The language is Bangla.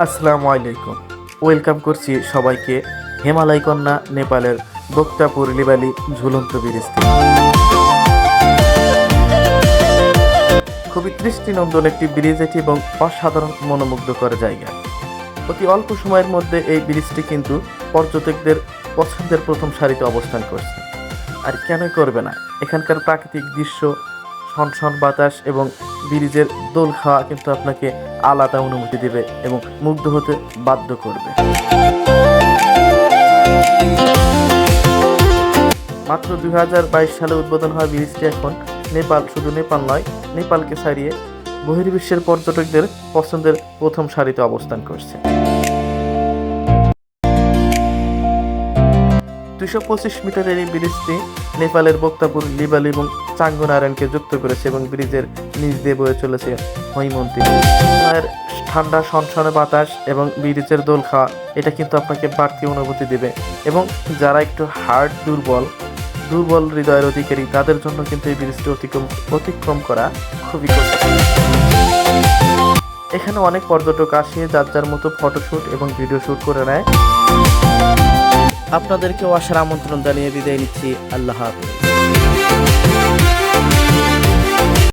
আসসালামু আলাইকুম। ওয়েলকাম করছি সবাইকে হিমালয় কন্যা নেপালের বক্তাপুর লিবালি ঝুলন্ত ব্রিজ থেকে। খুবই দৃষ্টিনন্দন একটি ব্রিজ এটি এবং অসাধারণ মনোমুগ্ধকর জায়গা। অতি অল্প সময়ের মধ্যে এই ব্রিজটি কিন্তু পর্যটকদের পছন্দের প্রথম সারিতে অবস্থান করছে। আর কেনই করবে না, এখানকার প্রাকৃতিক দৃশ্য, সনসন বাতাস এবং ব্রিজের দোল খাওয়া কিন্তু আপনাকে আলাদা অনুভূতি দেবে এবং মুগ্ধ হতে বাধ্য করবে। মাত্র 2022 সালে উদ্বোধন হওয়া ব্রিজটি এখন শুধু নেপাল নয়, নেপালকে ছাড়িয়ে বহির্বিশ্বের পর্যটকদের পছন্দের প্রথম সারিতে অবস্থান করছে। 225 মিটারের এই ব্রিজটি নেপালের বক্তাপুর, লিবালি এবং চাঙ্গুনারায়ণকে যুক্ত করেছে এবং ব্রিজের নিচ দিয়ে বয়ে চলেছে হৈমন্তী। ঠান্ডা সনসনে বাতাস এবং ব্রিজের দোল খাওয়া এটা কিন্তু আপনাকে বাড়তি অনুভূতি দেবে এবং যারা একটু দুর্বল হৃদয়ের অধিকারী তাদের জন্য কিন্তু এই ব্রিজটি অতিক্রম করা খুবই কঠিন। এখানে অনেক পর্যটক আসে, যার যার মতো ফটোশ্যুট এবং ভিডিও শ্যুট করে নেয়। আপনাদেরকেও আসার আমন্ত্রণ জানিয়ে বিদায় নিচ্ছি। আল্লাহ হাফেজ।